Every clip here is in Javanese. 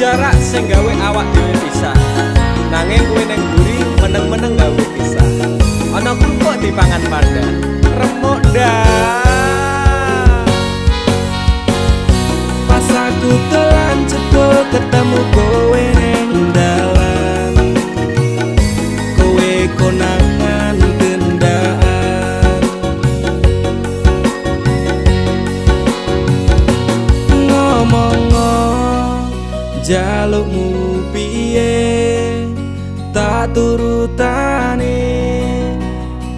jarak sing gawe awak dhewe pisah. Nanging kowe ning mburi meneng-meneng gawe pisah. Ana krupuk dipangan panda, remuk dah. Pas aku telan cebol ketemu kowe ning dalan, kowe konangan gendaan. Ngomong jalukmu piye, tak turutane,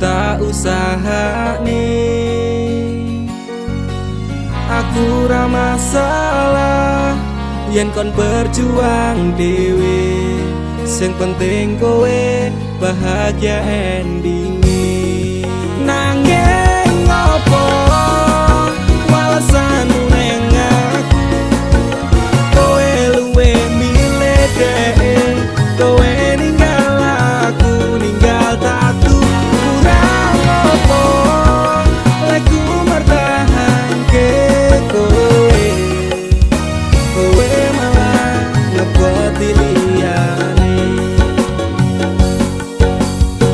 tak usahane. Aku ra masalah yen kon berjuang dhewe, sing penting kowe bahagia endinge. Nanging ngopo walesanmu ning aku, kowe luwe milih dhek, kowe ninggal aku ninggal tatu. Kurang ngopo lek ku mertahanke kowe, kowe malah ngeboti liyane.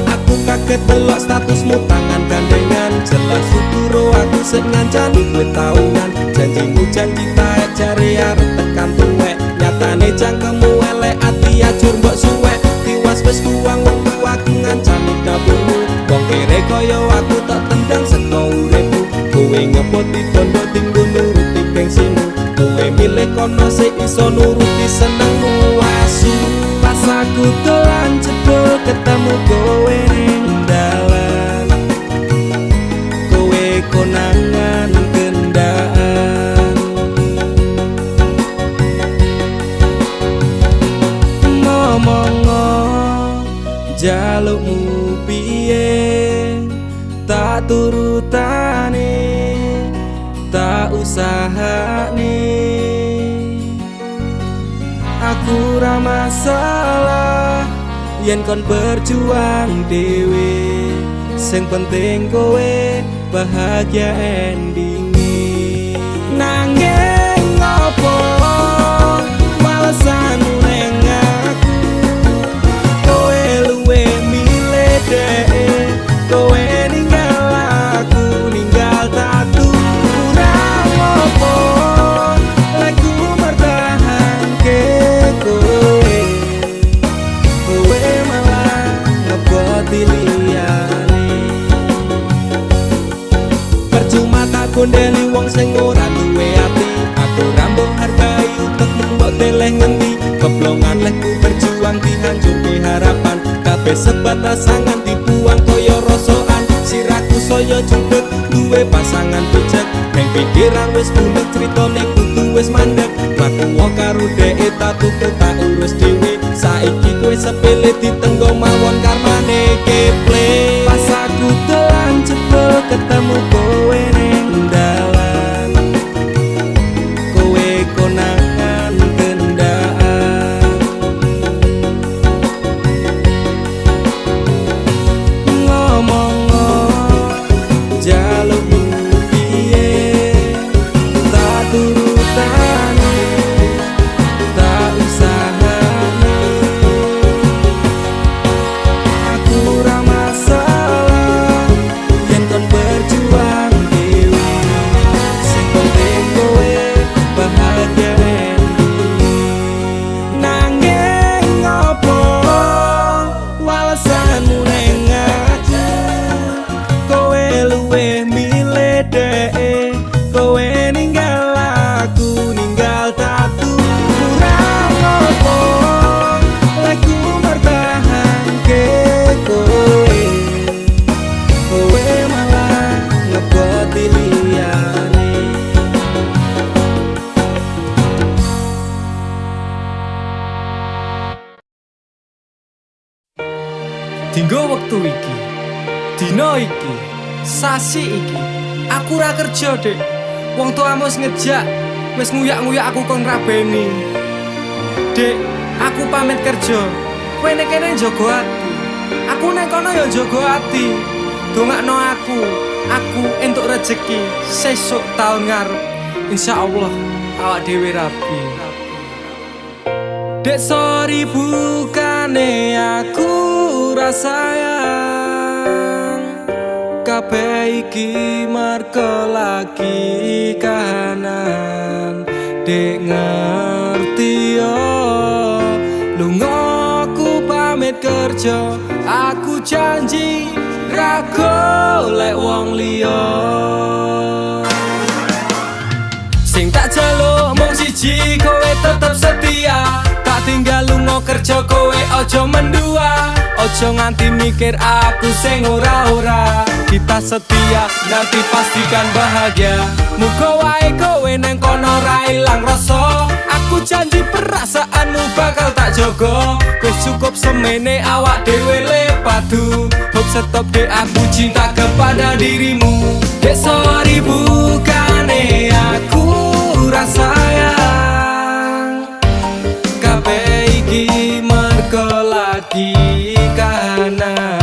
Aku kaget delok statusmu tangan gandengan, jelas uturo aku sing ngancani kowe tahunan. Janjimu janji taek jare arep tekan tuwek, nyatane cangkemmu elek ati ajur mbok suwek. Tiwas wis kuwang wektu aku ngancani dapurmu, wong kere kaya aku tak tendang seko uripmu. Kowe ngepoti bondo tinggo nuruti gengsimu, kowe milih kono sik iso nuruti senengmu asu. Pas aku dolan jebol ketemu kowe ning dalan, kowe konangan gendaan. Ngomong jalukmu piye, tak turutane, tak usahane. Aku ra masalah yen kon berjuang dhewe, sing penting kowe bahagia endinge. Nanging ngopo walesanmu ning aku, kowe luwe milih dhek, kowe ninggal aku ninggal tatu. Kurang ngopo lek ku mertahanke kowe, kowe malah ngeboti liyane. Percuma tak gondeli wong sing ora duwe ati, aku ra mbok hargai utekmu mbok teleh ngendi. Keblongan lek ku berjuang dihancurke harapan, kabeh sebatas angan dibuang kaya rosokan. Siraku saya judeg duwe pasangan pijak, neng pikiran wis bulet critane kudu wis mandek. Laku karo dhek tak tuku tak urus dhewe, saiki kowe sepele ditenggo mawon karmane keple. Pas aku dolan jebol ketemu kowe ning dalan, kowe konangan gendaan. Ngomong jalukmu piye, tak turutane, tak usahane. Aku ra masalah yen kon berjuang dhewe, sing penting kowe bahagia endinge. Nanging ngopo walesanmu ning aku, kowe luwe milih dhek, kowe ninggal aku ninggal tatu. Kurang ngopo lek ku mertahanke kowe, kowe malah ngeboti liyane. Dinggo wektu iki, dina iki, sasi iki, aku ra kerja, Dek. Wong tuamu wis ngejak, wis nguyak-nguyak aku kon rabeni. Dek, aku pamit kerja. Kowe nek kene njaga ati. Aku nek kono ya njaga ati. Dongakno aku entuk rejeki sesuk taun ngarep. Insyaallah awak dhewe rabi. Dek sorry bukane aku rasayang, kabeh iki merko lagi kahanan. Dek ngerti yo, lunga aku pamit kerja, aku janji ra golek wong liya. Sing tak jaluk mung siji, kowe tetep setia. Tak tinggal lunga kerja, kowe ojo mendua. Ojo nganti mikir aku sing ora-ora. Kita setia, nanti pastikan bahagia. Muga wae kowe neng kono ra ilang rasa. Aku janji perasaanmu bakal tak jogo. Wis cukup semene awak dhewe le padu. Hope stop dek, aku cinta kepada dirimu. Dek sorry bukane aku rasayang, kabeh iki mergo lagi kahanan.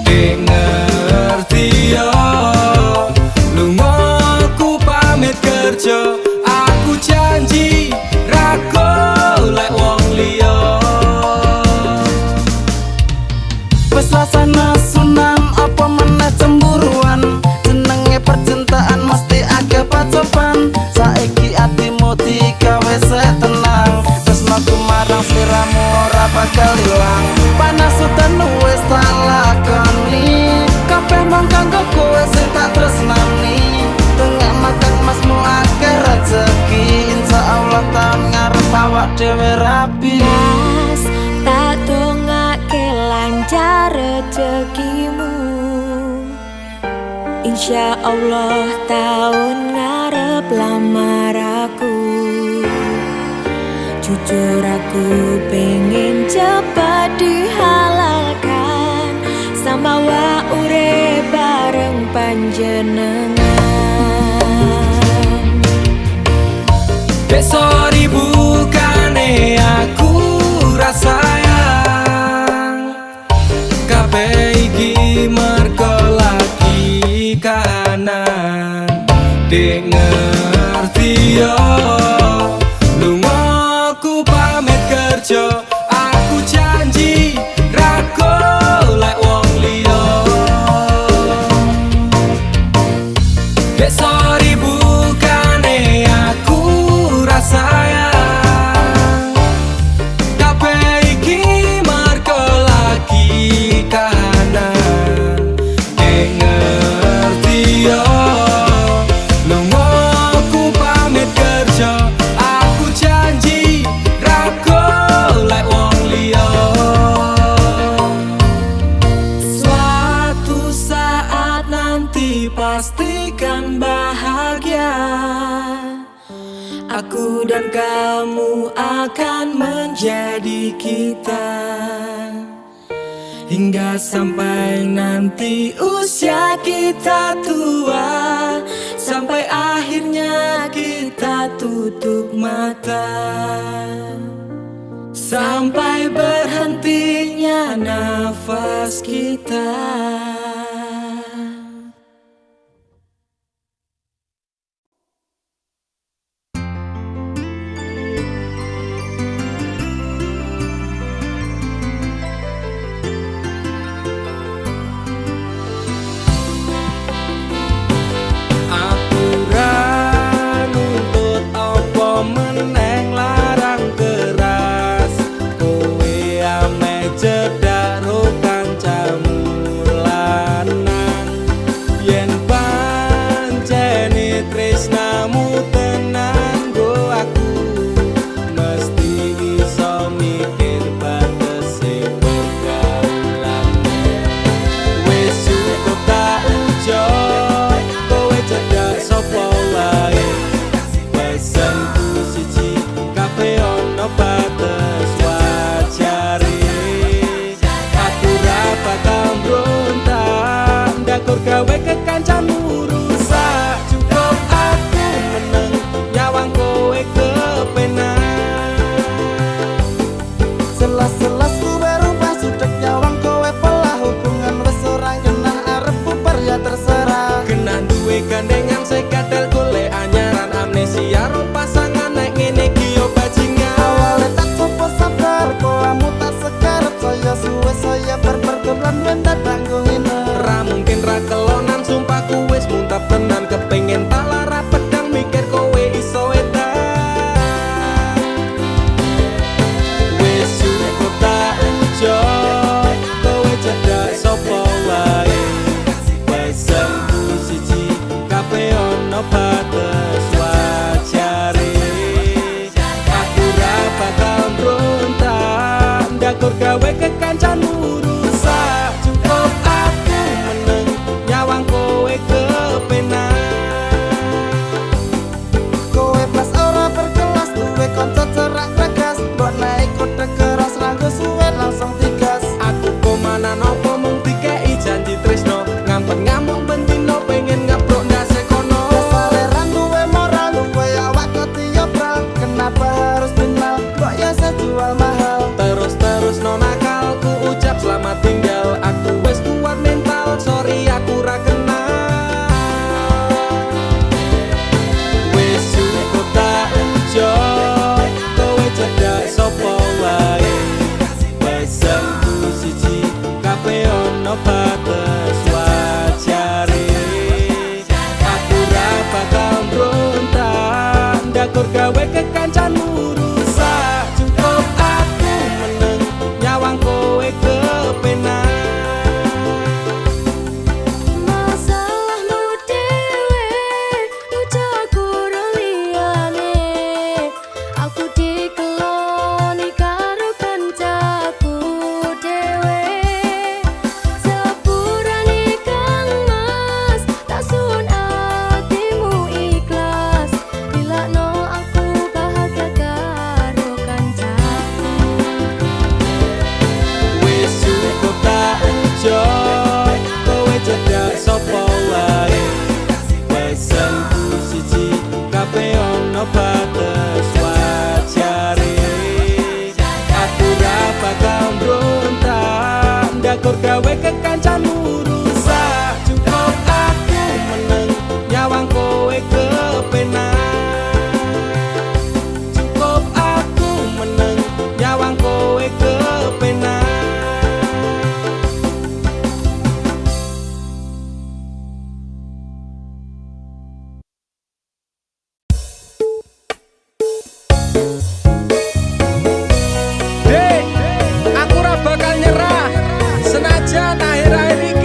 Dek ngerti yo, lunga aku pamit kerja, aku janji ra golek wong liya. Wes rasane sunan apa meneh cemburuan, jenenge percintaan mesti agak pacoban. Saiki atimu digawe tenang, tresnaku marang sliramu ora bakal ilang. Panas udan wis tak lakoni, kabeh mung kanggo kowe sing tak tresnani. Tengah makan masmu akeh rezeki, insyaallah tahun ngarep awak dhewe rapi. Mas, tak dongake lancar rezekimu, insya Allah tahun ngarep lamar aku. Jujur aku pengen cepat dihalalkan, sama wa urip bareng panjenengan. Dek sorry bukane aku rasayang, kabeh iki mergo lagi kahanan. Dek ngerti yo, lunga aku pamit kerja, aku janji ra golek wong liya. Dek sorry bukane aku rasayang, kabeh iki mergo lagi kahanan. Dek ngerti yo, lunga aku pamit kerja, aku janji ra golek wong liya. Suatu saat nanti pastikan bahagia, aku dan kamu akan menjadi kita. Hingga sampai nanti usia kita tua, sampai akhirnya kita tutup mata, sampai berhentinya nafas kita. Meneng larang keras, kowe ame cedak ro kancamu Ndakur gawe kekancanmu rusak. Cukup aku meneng nyawang kowe kepenak. Kowe pas ora berkelas duwe kanca cerak tegas, mbok naik kode keras ranggo suwe langsung digas. Aku komanan opo mung dikei janji tresno, ngampet ngamuk bentino pengen ngeprok ndase kono. Saleran duwe moral duwe awak ketiobral, kenapa harus final kok ya sejual mahal. Terus no nakal ku ucap selamat tinggal. Aku wis kuat mental, sorry aku ra kenal. Wis cukup tak ujo, kowe cedak sapa wae. Pesanku siji, kabeh ono batas wajare. Aku ra bakal mbrontak, ndakur gawe kekancanmu rusak. Cukup aku meneng nyawang kowe kepenak. Masalahmu dhewe, ucaku liyane. Aku dikeloni karo kancaku dhewe. Sepurane Kang Mas, tak sun atimu ikhlas. Dilakno aku bahagia karo kancaku. Wis cukup tak ujo, kowe cedak sapa wae. Pesanku siji, kabeh ono batas wajare. Aku ra bakal mbrontak, ndakur gawe kekancanmu rusak. Cukup aku meneng nyawang kowe kepenak. Cukup aku meneng nyawang kowe kepenak. Dek, aku ra bakal nyerah senajan akhir-akhir iki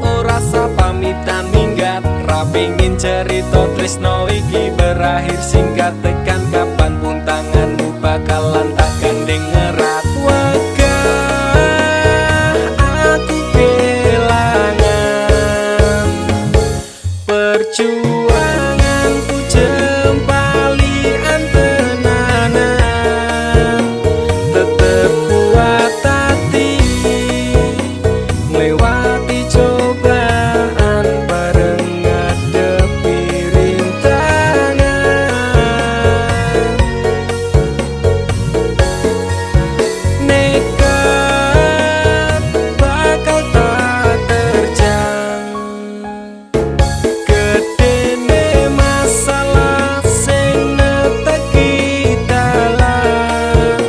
ora sah pamitan minggat. Ra pengin cerita tresno iki berakhir singkat. Tekan kapan pun tanganmu bakalan tak gandeng erat. Wegah aku kelangan perjuanganku jempali antenanan. Tetep kuat hati melewati cobaan bareng ngadepi rintangan. Nekat bakal tak terjang. Gedene masalah sing neteki dalan.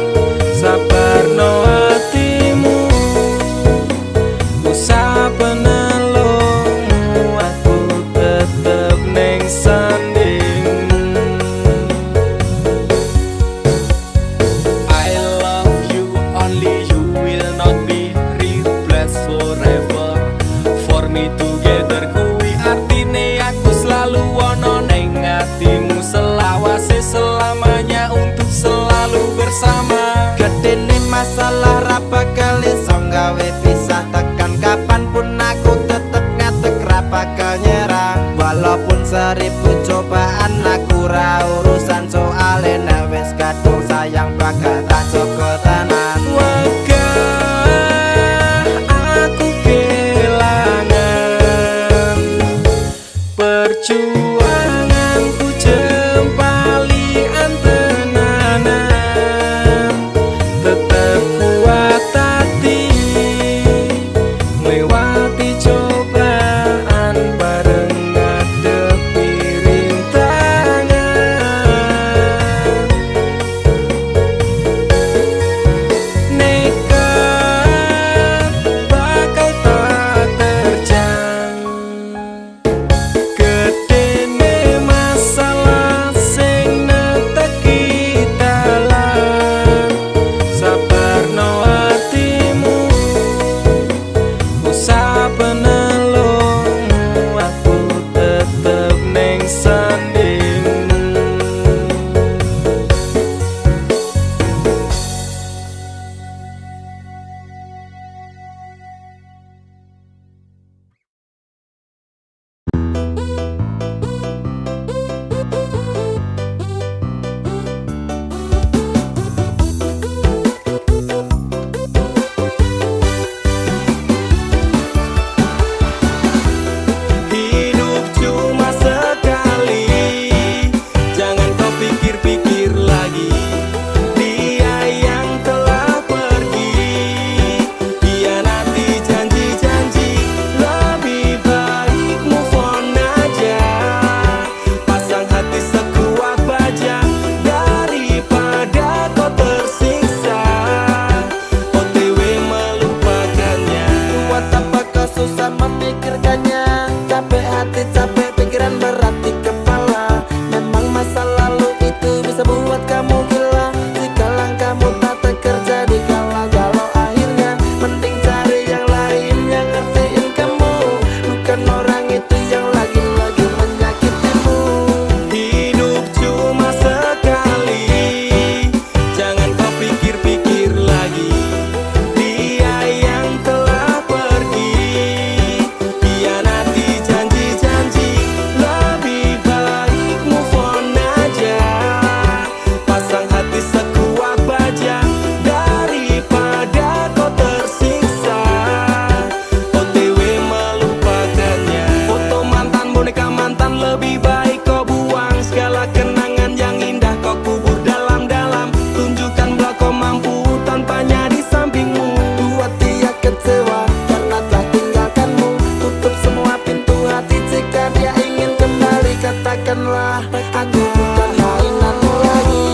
Sabarno hatimu, usah penelungmu, aku tetep neng sandingmu. I love you, only you will not be replaced forever. For me together kuwi artine aku selalu ono neng hatimu, selawase selamanya untuk selalu bersama. Gedene masalah ra bakal iso gawe pisah. Tekan kapanpun aku tetep ngadeg ra bakal nyerah. Walaupun seribu cobaan aku ra urusan, soale nek wis kadung sayang bakal tak jaga tenan. Wegah aku kelangan perjuanganku jempali antenanan. Tetep kuat hati melewati cobaan bareng ngadepi rintangan. Nekat bakal tak terjang. Gedene masalah sing neteki dalan. Sabarno hatimu, usah penelungmu, aku tetep neng sandingmu. Hidup cuma sekali, jangan kau pikir-pikir lagi. Dia yang telah pergi, hianati janji-janji. Lebih baik move on aja, pasang hati sekuat baja daripada kau tersiksa. OTW melupakannya. Buat apa kau susah memikirkannya? Capek hati, capek pikiran, berat di kepala. Memang masa lalu itu bisa buat kamu gila. Jika langkahmu tak terjadi galau-galau akhirnya, mending cari yang lain yang ngertiin kamu. Bukan orang itu yang lagi-lagi menyakitimu. Hidup cuma sekali, jangan kau pikir-pikir lagi. Dia yang telah pergi, hianati janji-janji. Lebih baik move on aja, pasang hati sekuat baja daripada kau tersiksa. OTW melupakannya. Buat apa kau susah memikirkannya? Capek hati, capek pikiran, berat di kepala. Memang masa lalu itu bisa buat kamu gila. Jika langkahmu tak terjadi galau-galau akhirnya, mending cari yang lain yang ngertiin kamu. Bukan orang itu yang lagi-lagi menyakitimu. Hidup cuma sekali, jangan kau pikir-pikir lagi. Dia yang telah pergi, hianati janji-janji. Lebih baik move on aja, pasang hati sekuat baja daripada kau tersiksa. OTW melupakannya. Foto mantan, boneka mantan, lebih baik kau buang. Segala kenangan yang indah kau kubur dalam-dalam. Tunjukkan bahwa kau mampu tanpanya di sampingmu. Buat dia kecewa karena telah tinggalkanmu. Tutup semua pintu hati jika dia ingin kembali. Katakanlah aku bukan mainanmu lagi.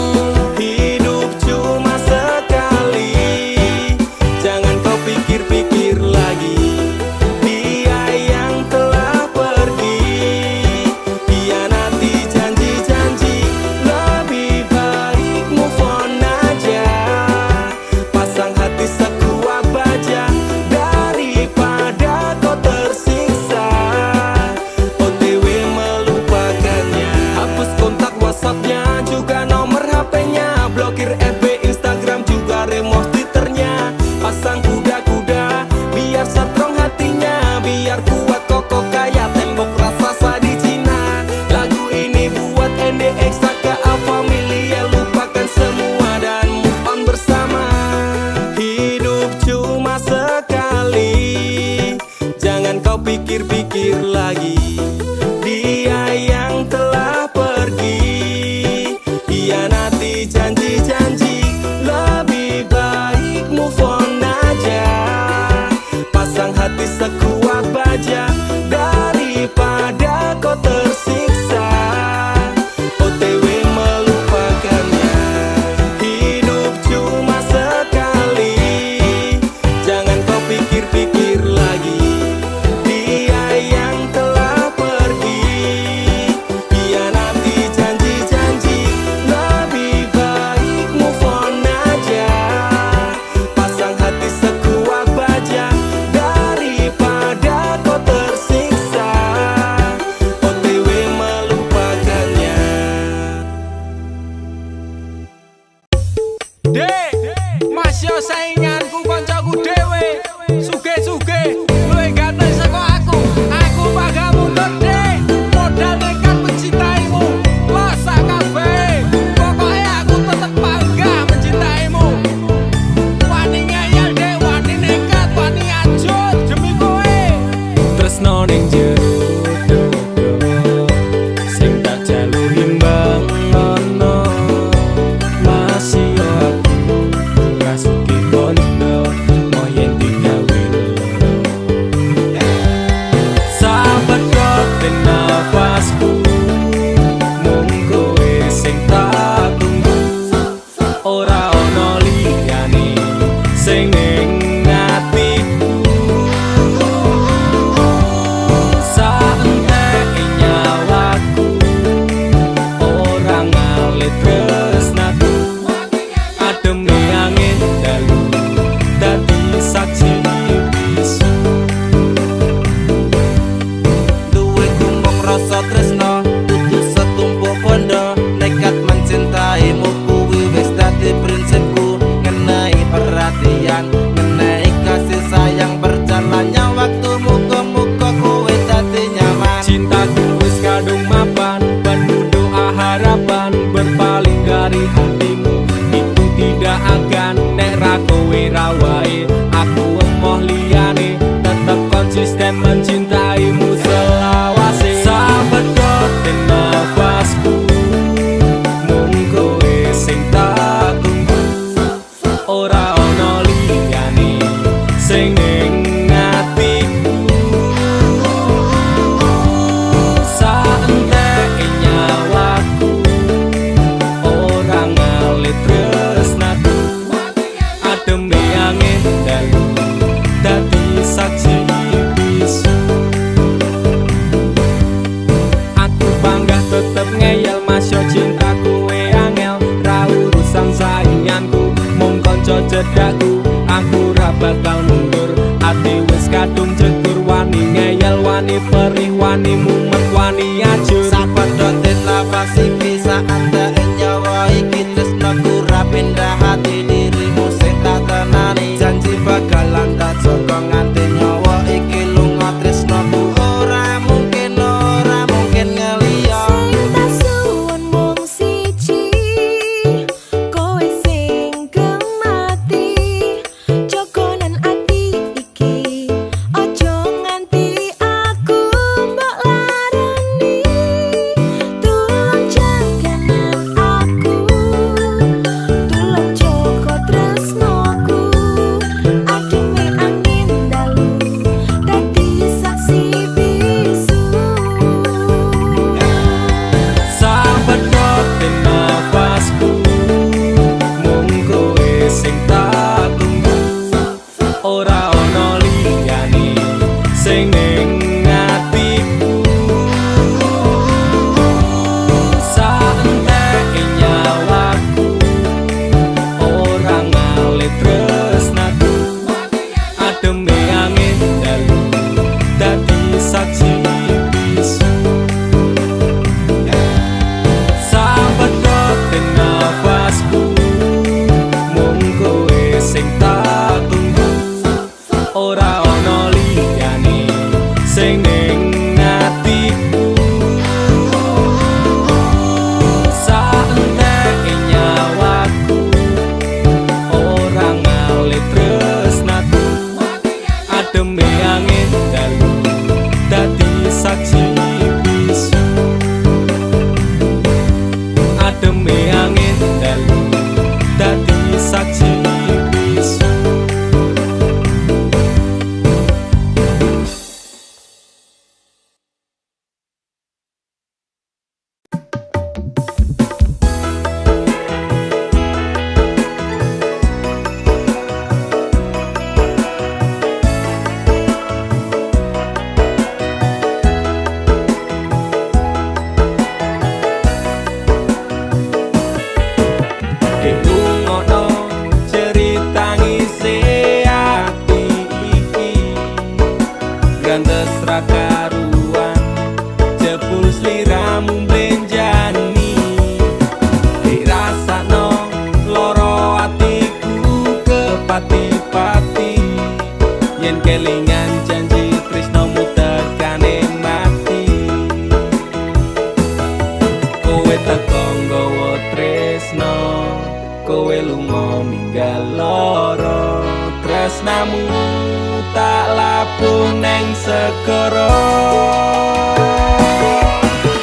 Hidup cuma sekali, jangan kau pikir-pikir lagi. Dia yang telah pergi, hianati janji-janji. Lebih baik move on aja, pasang hati sekuat baja daripada kau tersiksa. kau pikir-pikir lagi, dia yang telah pergi hianati janji-janji. Lebih baik move on aja, pasang hati sekuat baja daripada kau tersiksa. OTW melupakannya, hidup cuma sekali. Jangan kau pikir-pikir lagi, dia yang telah pergi hianati janji-janji. Lebih baik move on aja, pasang hati sekuat baja daripada kau tersiksa. OTW melupakannya. Dek, masih sainganku koncoku dewe. Suge-suge, luwe ganteng saka aku. Aku bakal mundur dek, modal nekat mencintaimu. Lo sak kabeh, pokoknya aku tetep bangga mencintaimu. Wani ngeyel dek, wani nekat, wani ajut demi kowe. Tresno ning jero dodo, sing tak jalu imbang ono. Masih yo aku rasuki kono, mau yen digawe loro. Sahabat kok ten nafasku, mung kowe sing tak tunggu. Ora ono liyane sing ning atiku. Saenteke nyawaku, ora ngalit tresnaku. Ademe angin dalu, dadi saksi bisu. Duwe tumpuk rasa tresno, dudu setumpuk bondo. Nekat mencintaimu kuwi wis dadi prinsipku. Ngenai perhatian, ngenai kasih sayang, berjalannya waktu muga-muga kowe dadi nyaman. Cintaku wis kadung mapan, penuh doa harapan, berpaling dari hatimu. Itu tidak akan nek ra kowe ra wae. Aku emoh liyane, tetep konsisten mencintaimu selawase. Sahabat kok ten nafasku, mung kowe sing tak tunggu. Ora ono liyane sing ning atiku. Saenteke nyawaku, ora ngalit tresnaku. Ademe angin dalu, dadi saksi bisu. Aku bangga tetep ngeyel, masya cinta kowe angel. Ra urusan sainganku, mung kanca cedakku. Aku ra bakal mundur, ati wis kadung jegur. Wani ngeyel, wani perih, wani mumet, wani ajur. Sapadha ten nafas iki saandake nyawa iki tresnaku ra pindah hati dirimu sing tak tenani. Janji bakalan tak jaga nganti nyawa iki lunga tresnaku. Ora mungkin ngeliya. Sing tak suwun mung siji, kowe sing gemati. Jogonan ati iki, ojo nganti aku mbok larani. Tulung jaganan aku, tulung jaga tresnoku. Ademe angin dalu, dadi saksi bisu. Sahabat kok ten nafasku, mung kowe sing tak tunggu. Ora ono liyane sing ning atiku. Saenteke nyawaku, ora ngalit tresnaku. Ademe angin dalu, dadi saksi bisu. Sahabat kok ten nafasku, mung kowe sing tak tunggu. Ora ono liyane sing ning atiku. Saenteke nyawaku, ora ngalit tresnaku. Ademe angin dalu,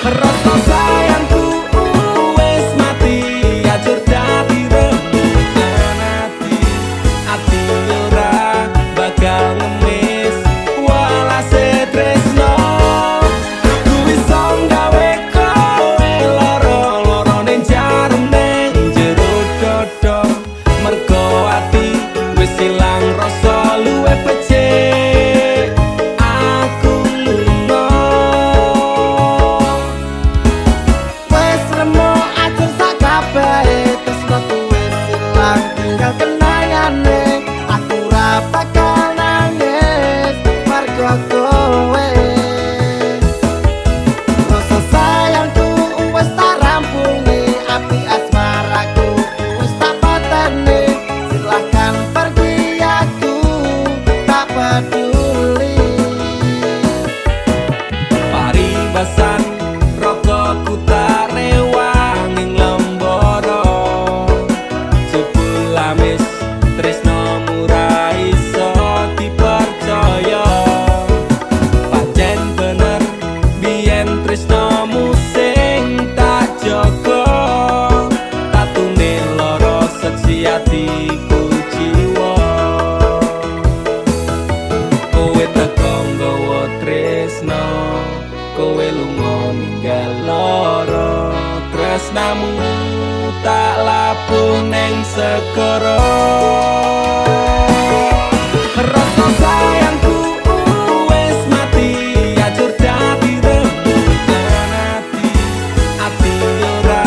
Rasa sayangku wis mati ajur dadi rembugan ati ora bakal ngemis walase tresno aku iso gawe kowe loro ning jarum ning jero dodo mergo ati wis ilang rasa luwe becik aku lunga Wes remo ajur sak kabehe tresno wis ilang tinggal kenangane aku ora bakal nangis mergo kowe rasa sayangku wis tak rampungi api asmaraku wis tak pateni silahkan pergi aku tak peduli paribasan rogoku tak rewang ing lembara jebul amis tresnomu ra iso dipercaya pancen bener biyen tresnomu sing tak jaga tatune lara seksi atiku jiwa kowe teko nggawa tresno kowe lunga ninggal lara tresnamu tak labuh ning segara rasa sayangku wis mati ajur dadi rembugan ati ora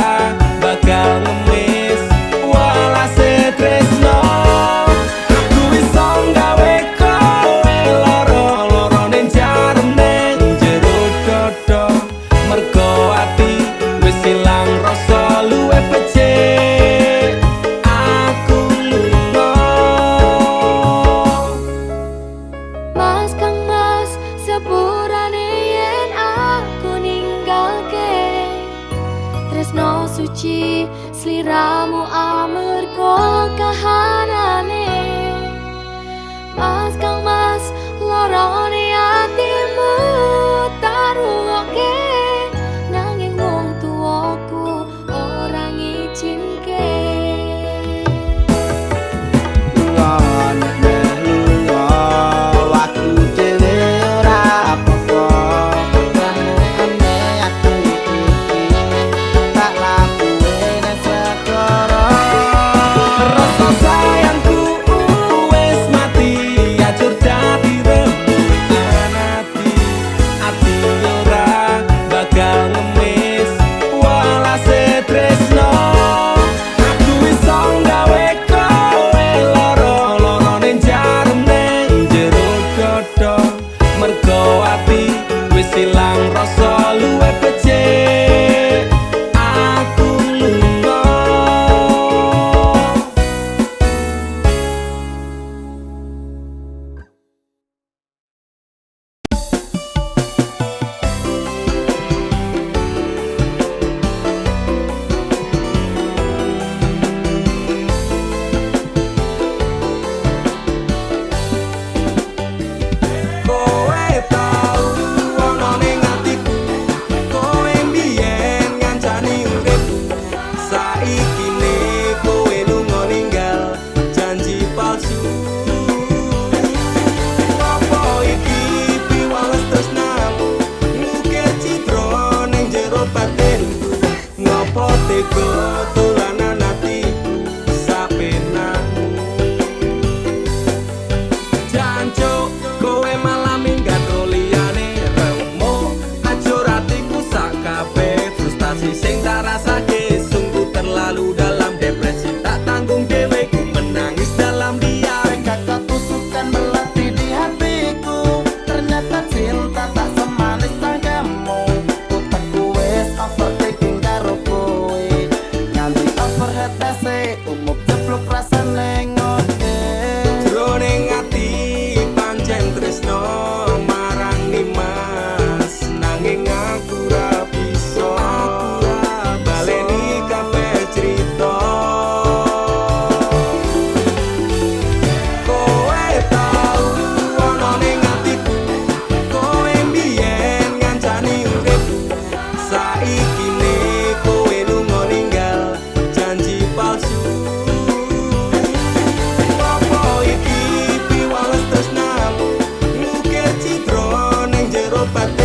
bakal ngemis walase tresno aku iso gawe kowe loro ning jarum ning jero dodo mergo ati wis ilang rasa luwe becik aku lunga Mas kang mas sepurane yen aku ninggalke tresno suci sliramu amarga kahanane Mas kang mas lorone atimu tarungoke nanging wong tuaku ora ngizinke rasa sayangku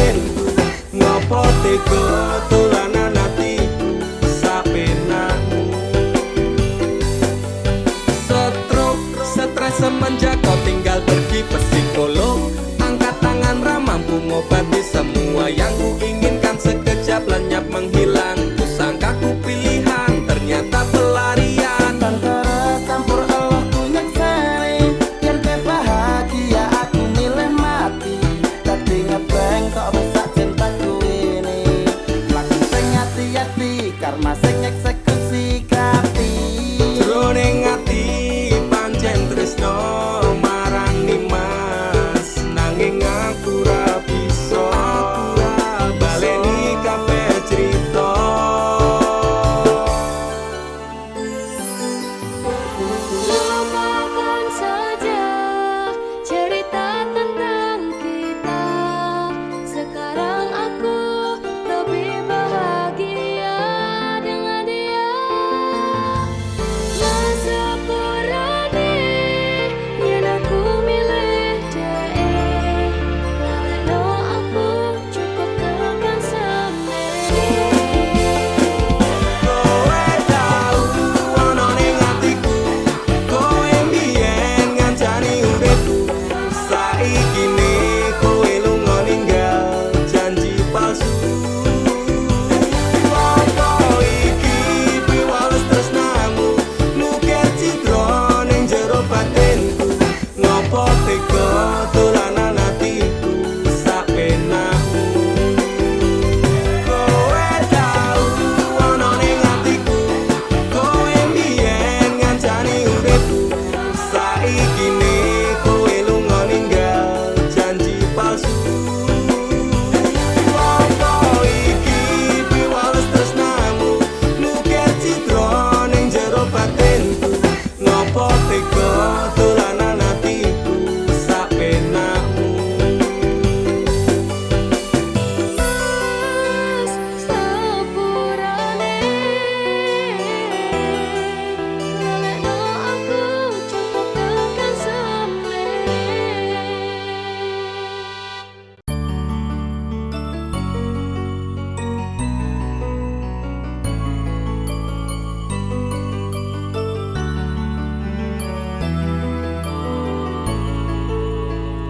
batinku. Ngopo tega dolanan atiku sapenakmu. Stres semenjak kau tinggal pergi psikolog. Angkat tangan ramampu ngobati semua yang ku inginkan. Sekejap lenyap menghilang. Kusangka ku pilihan, ternyata pelarian. Antara campur Allah ku nyekseni, biar gue bahagia aku milih mati. Tadi ngebeng kok rusak cintaku ini. Lagu sing hati-hati, karma sing eksekusi kati. Jroning ati pancen tresno marang Nimas, nanging aku ra bisa baleni kabeh crita. Lupakan saja cerita tentang kita. Sekarang aku lebih bahagia dengan dia. Masepurane yen aku milih dia. Lalekno aku cukup tekan semene. Kowe tau ana ning atiku, kowe mbiyen ngancani uripku. Saiki ne kowe lunga ninggal janji palsu. Apa iki piwales tresnamu, nukir citra ning jero batinku. Ngopo tega dolanan atiku sapenakmu. Kowe tau ana ning atiku, kowe mbiyen ngancani uripku. Saiki ne kowe lunga ninggal janji palsu. Apa iki piwales tresnamu, nukir citra ning jero batinku. Ngopo tega dolanan atiku sapenakmu. Mas sepurane lalekno aku cukup tekan semene.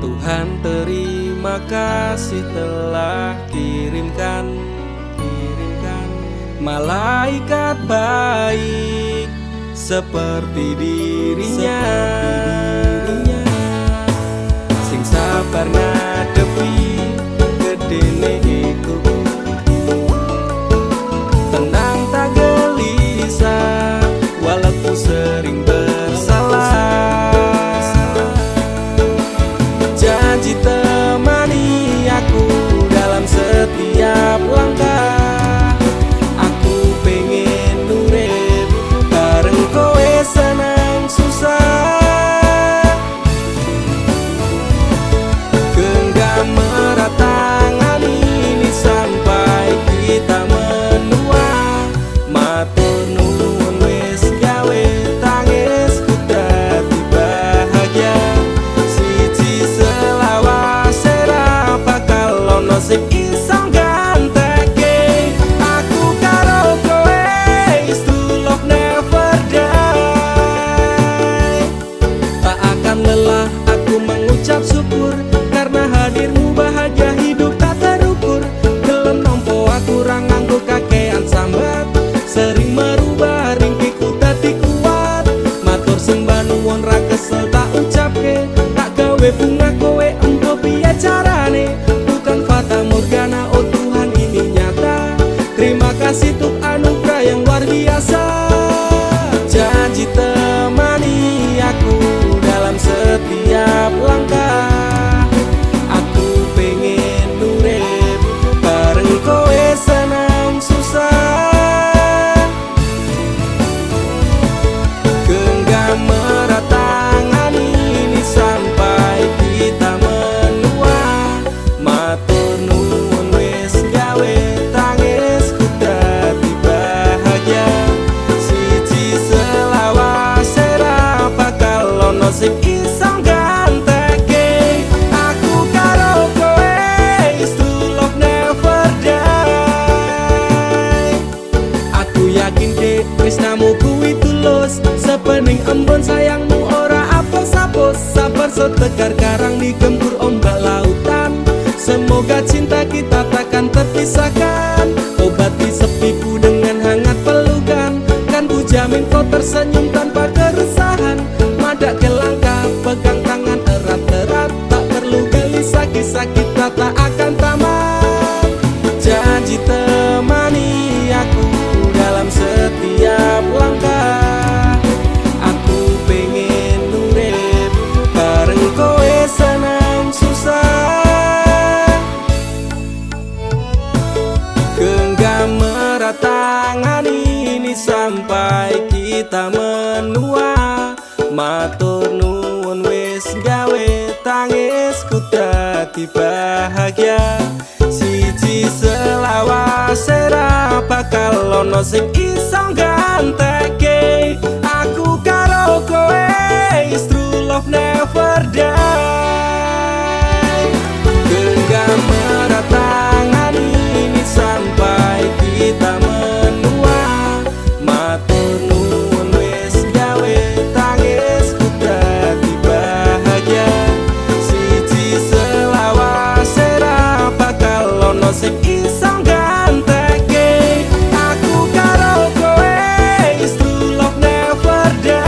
Tuhan terima kasih telah kirimkan malaikat baik seperti dirinya, sing sabar ngadepi gedene iku. Tenang tak gelisah walaupun sering bersalah. Janji temani aku dalam setiap langkah. Aku pengen urip bareng kowe senang susah. Genggam erat tangan ini sampai kita menua. Matur nuwun wis gawe tangisku dadi bahagia. Siji selawase ra bakal ono sing iso ganteke. Aku karo kowe is to love never die. Tak akan lelah aku mengucap syukur karena hadirmu bahagia hidup tak terukur. Gelem nompo aku ra nganggo kakean sambat, sering merubah ringkiku dadi kuat. Matur sembah nuwun ra kesel tak ucapke, tak gawe bunga kowe engko piye carane. Bukan fata morgana segar karang digempur ombak lautan. Semoga cinta kita takkan terpisahkan. Obati sepiku dengan hangat pelukan. Kan ku jamin kau tersenyum tanpa keresahan. Madak ke langkah, pegang tangan erat-erat. Tak perlu gelisah, kisah kita tak akan tamat. Janji temani aku dalam setiap langkah. Aku pengen urip bareng kowe senang susah. Genggam erat tangan ini sampai kita menua. Matur nuwun wis gawe tangisku dadi bahagia. Siji selawase ra bakal ono sing iso ganteke. Aku karo kowe is true love never die. Genggam erat tangan ini sampai kita menua. Matur nuwun wis gawe tangisku dadi bahagia. Siji selawase ra bakal ono sing iso ganteke. Aku karo kowe is true love never die.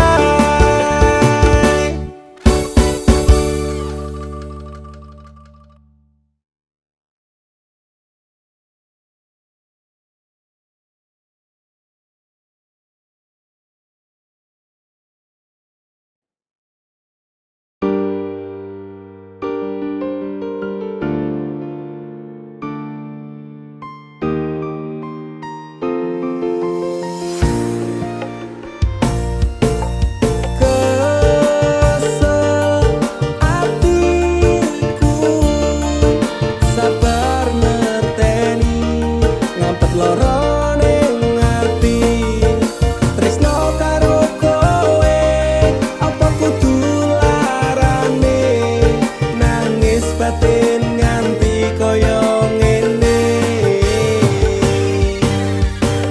Kesel atiku sabar ngerteni ngampet loro ning ati. Tresno karo kowe apa kudu larane nangis batin nganti koyo ngene.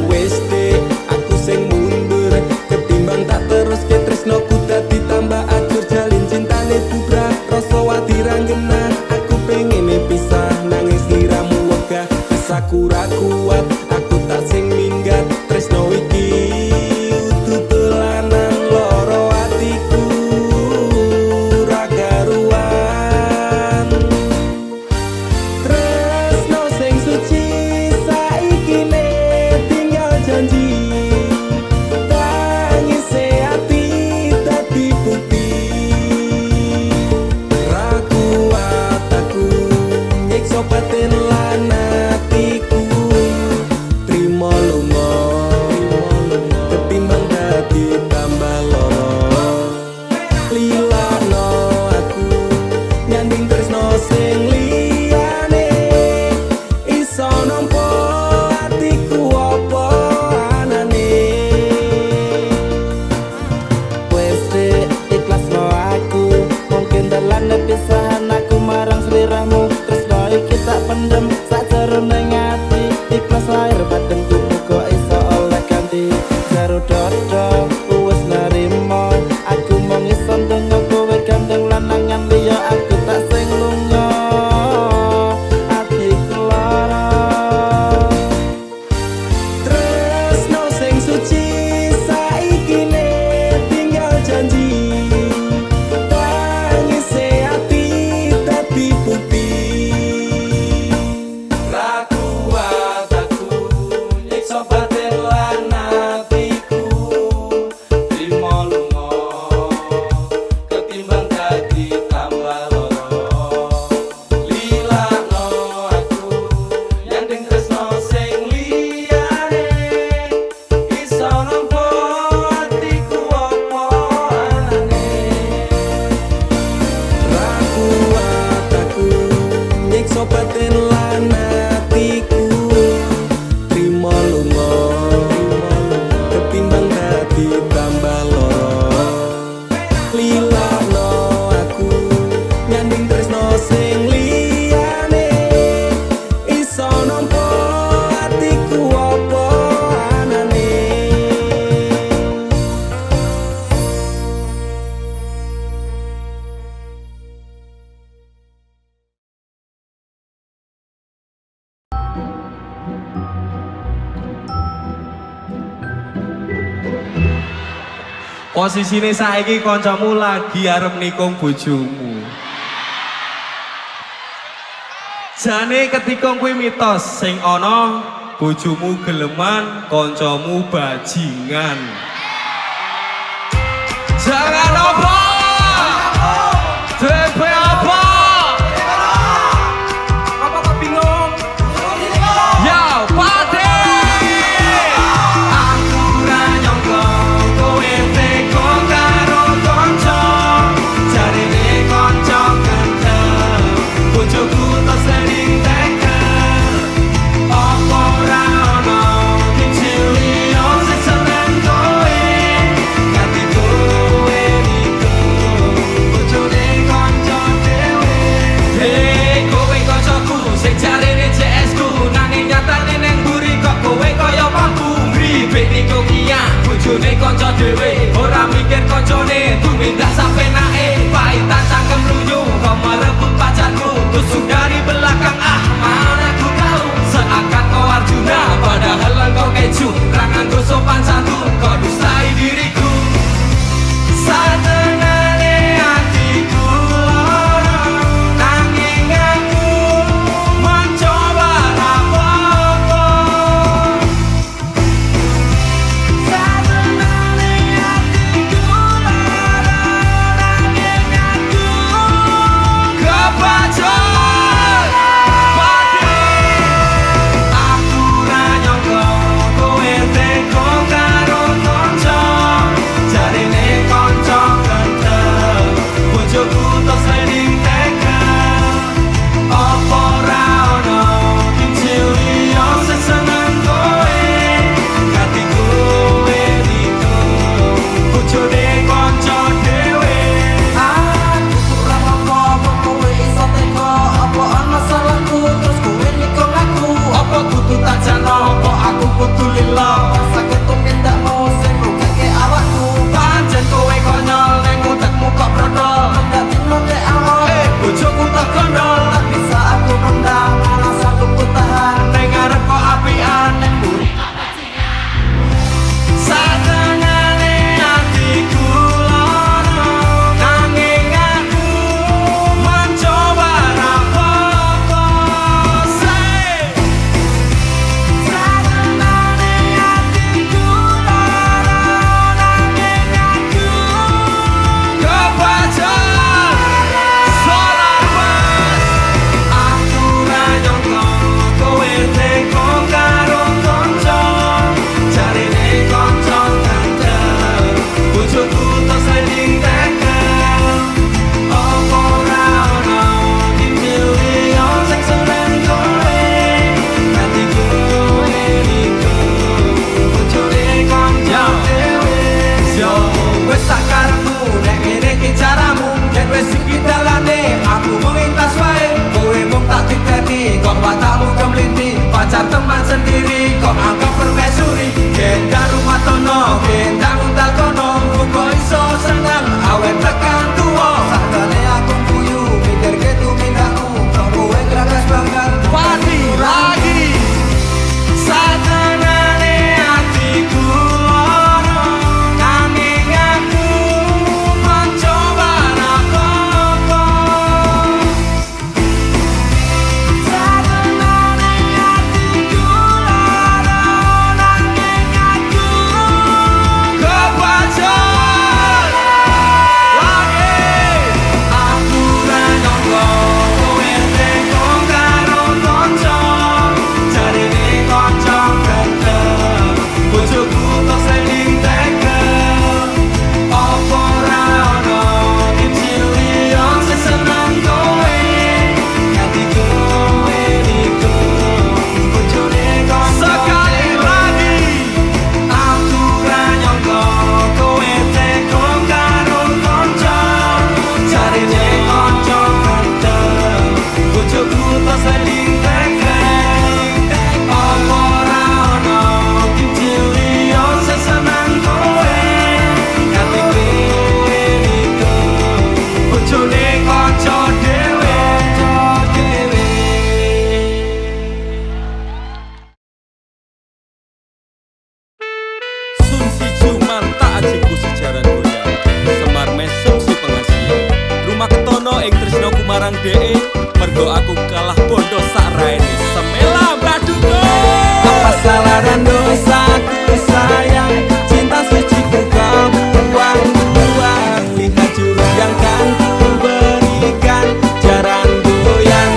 Wis deh aku sing mundur ketimbang tak terus ke tresnoku dadi tambah ajur. Jalin cintane bubrah rasa wati ranggena. Aku pengen pisah nangis liramu wegah. Rasaku ra kuat aku tak sing minggat. Tresno iki utuh dolanan loro atiku ra karuan. Tresno sing suci saiki ne tinggal janji. Tangise ati dadi bukti. Ra kuat aku nyiksa batin lan atiku. Posisine saiki kancamu lagi arep nikung bojomu. Jane ketika kuwi mitos sing ana bojomu geleman, kancamu bajingan. Jangan apa? DP apa? Apa kok bingung? Ya, Pati! Aku ra nyangka kowe teko karo kanca, jarine kanca gendeng, bojoku tak sering tekan. Apa ora ono kecili yo seneng kowe, ganti kowe niku, bojone kanca dhewe. Hei, kowe kancaku, sing jarine CS ku, nanging nyatane neng mburi kok kowe kaya paku. Ribet niku kia, bojone kanca dhewe, ora mikir kancane, tumindak sampe nae, paitan cangkem luyu, kau merebut pacarku, tusuk dari belakang mana aku tahu, seakan kau Arjuna, padahal engkau keju, rangan ku sopan santun, kau dustai diriku. Satengahne hatiku lara, nanging aku mencoba apa-apa. Satengahne hatiku lara, nanging aku kepancing. Pati, aku ra nyangka kowe teko karo kanca, jarine kanca gendeng, bojoku tak sering tekan. Apa ora ono kincili yo seneng kowe, ganti kowe niku, bojone kanca dhewe. Aku kurang apa kowe iso teko, apa ana salahku terus kowe nikung aku. Apa kudu tak jano, apa aku kudu lila, Sakit tumindakmu sing rugake awakku. pancen kowe konyol ning utekmu kok brodol. Ndak dino nek awak Bojoku tak kondol, tak bisa aku rendam, malah sanggup ku tahan. ning arep kok apian, ning mburi satengahne hatiku lara, nanging aku mencoba apa-apa. Say, satengahne marang DE mergo aku kalah bondo sak raine semela baduko. Apa salah dan dosaku sayang, cinta suciku kau buang-buang. Lihat jurus yang kan ku berikan, jaran goyang,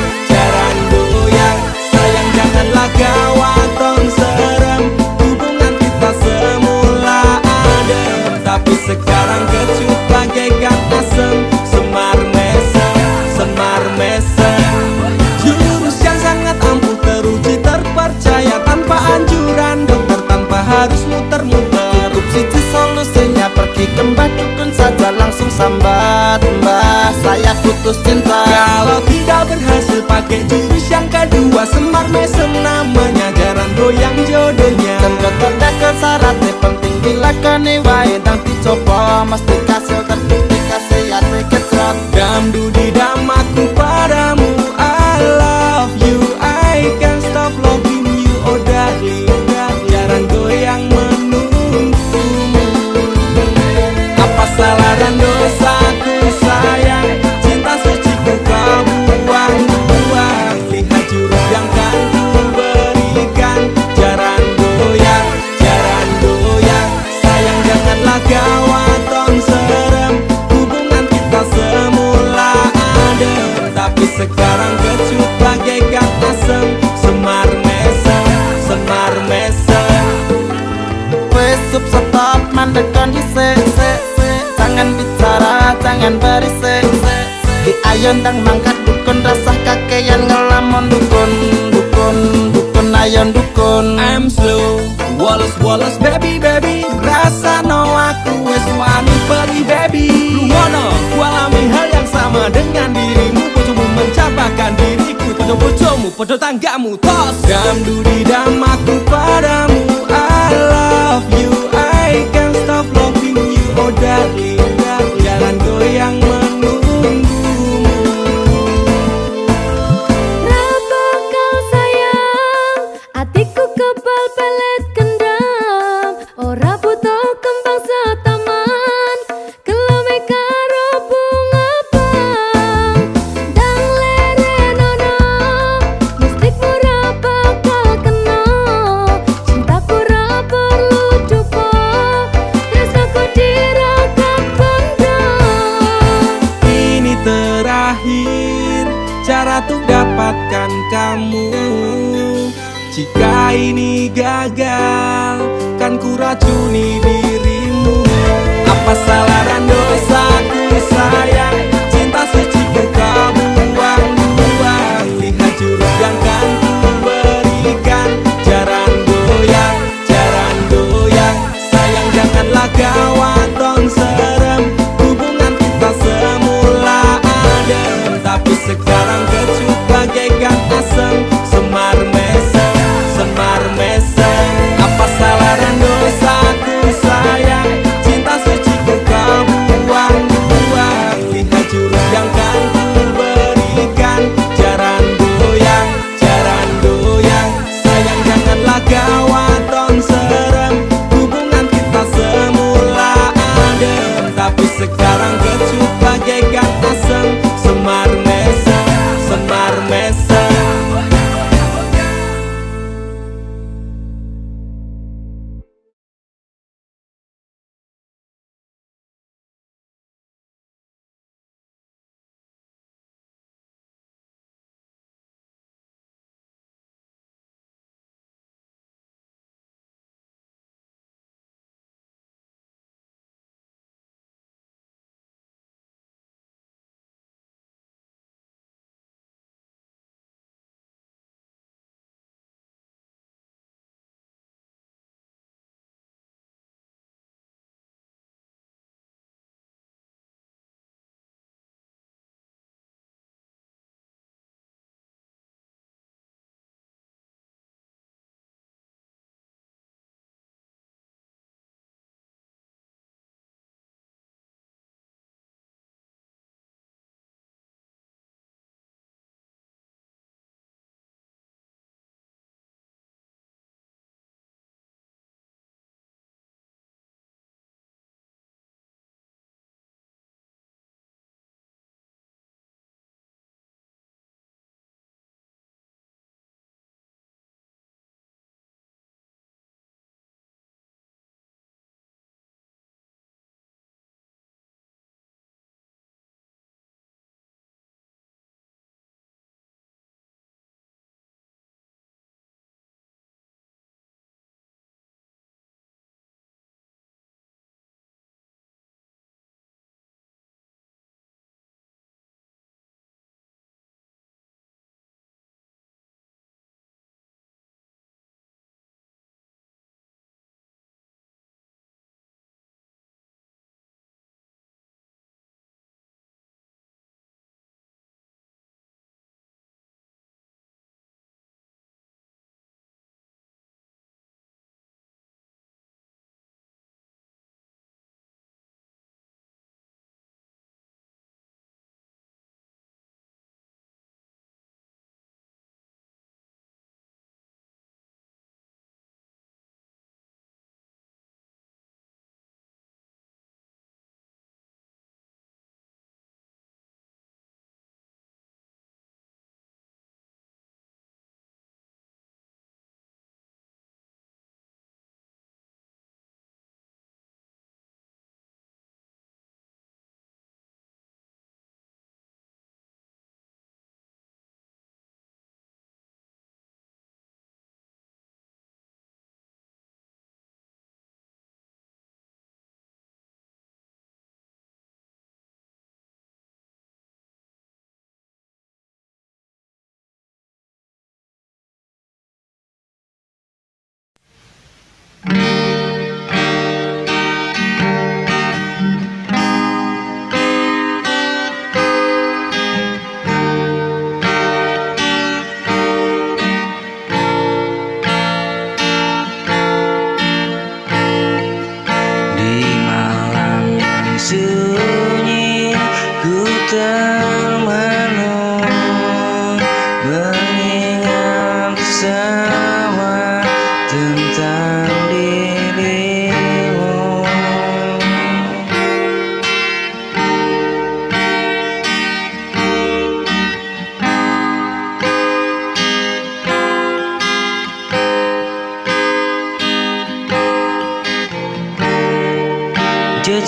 sayang janganlah gawaton serem. Hubungan kita semula adem, tapi sekarang kecut bagaikan asem. Semar mesem, jurus yang sangat ampuh teruji terpercaya, tanpa anjuran dokter, tanpa harus muter-muter. Cukup siji solusinya, pergi ke mbah dukun saja, langsung sambat, mbah saya putus cinta. Kalau tidak berhasil pakai jurus yang kedua, semar mesem namanya, jaran goyang jodohnya. Dan dokter dah ke syaratnya, penting bila kene wae dan dicoba, mesti kasil terbukti kasih hati kecot. Dam dudi dam aku padamu, I love you, I can't stop loving you, oh darling, jaran goyang menunggumu. Apa salah dan dosaku sayang, cinta suciku kau buang-buang. Lihat jurus yang kan ku berikan, jaran goyang, sayang janganlah gawaton serem. Hubungan kita semula adem, tapi sekarang kecut bagaikan asem. Semar mesem. Wes stop mandekan di se. Jangan bicara, jangan berisik. Di ayon dang mangkat dukun, rasah kakean ngelamun dukun. Ayon dukun. I'm slow, Wallace baby, rasa no aku wes wani pergi baby. Lu ngono, ku alami hal yang sama dengan dirimu. Bojomu mencapakan diriku, bojomu podo tanggamu tos. Dam dudi dam aku padamu, I love you, I can't stop loving you, oh darling, jalan goyang menunggumu. Rapa kau sayang, hatiku kebal pelet kendam. Ora butuh kembang setaman, kelome karo bunga pang. Dang lerenono, mistikmu ra bakal kena. Cintaku ra perlu dupa, tresnaku diragam bondo. Ini terakhir cara untuk dapatkan kamu. Jika ini gagal, kan ku racuni dirimu. Apa salah dan dosaku sayang, cinta suciku kau buang-buang. Lihat jurus yang kan ku berikan, jaran goyang, sayang janganlah gawaton serem. Hubungan kita semula adem, tapi sekarang kecut bagaikan asem. Semar mesem. Apa salah dan dosaku sayang,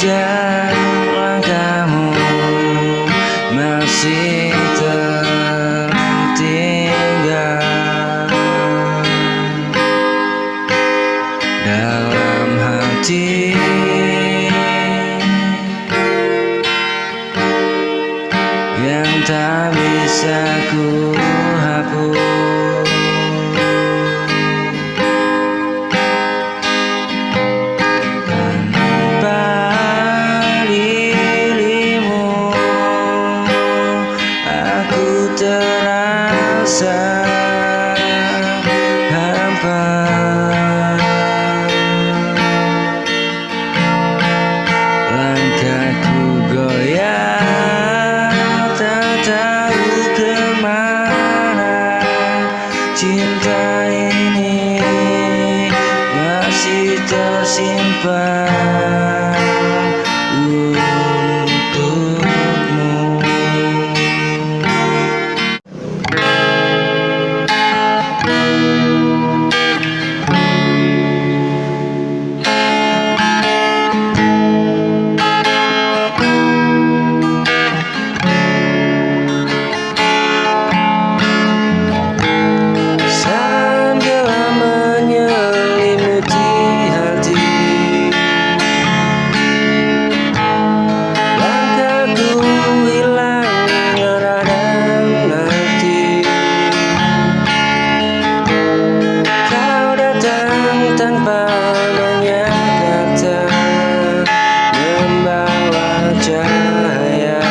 jejak langkahmu masih tertinggal dalam hati, yang tak bisa ku hapus. Tanpa dirimu aku terasa hampa. Langkahku goyah, tak tahu kemana. Cinta ini masih tersimpan untukmu. Sambil menyelimuti hati, langkahku hilang arah dan arti. Kau datang tanpa banyak kata, membawa cahaya.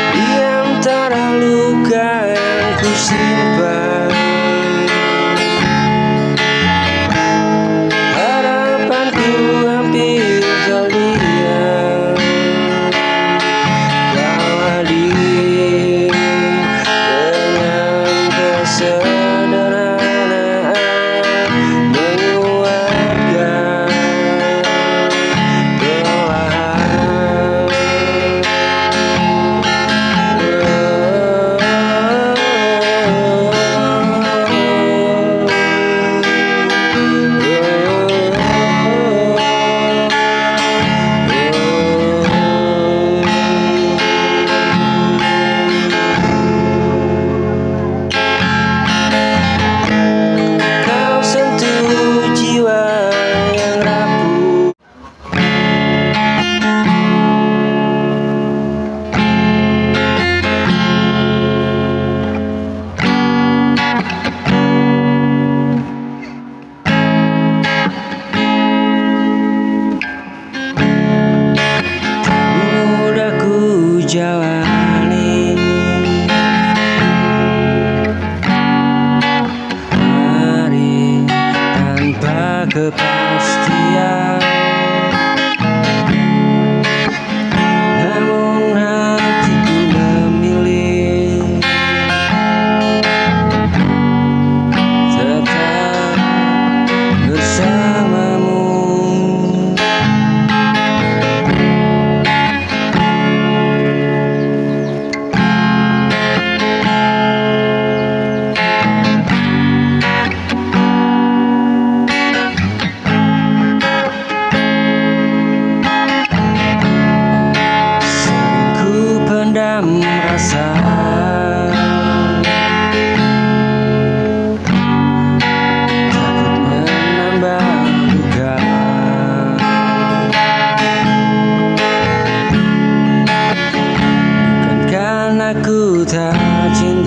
Di antara luka yang ku simpan, harapanku hampir terdiam. Kau hadir dengan kesederhanaan, menguatkan perlahan. Kau sentuh jiwa yang rapuh. Mudah ku jalani hari tanpa kepastian, namun hatiku memilih tetap bersamamu. Sering ku pendam rasa, takut menambah luka. Bukan karena ku tak cinta,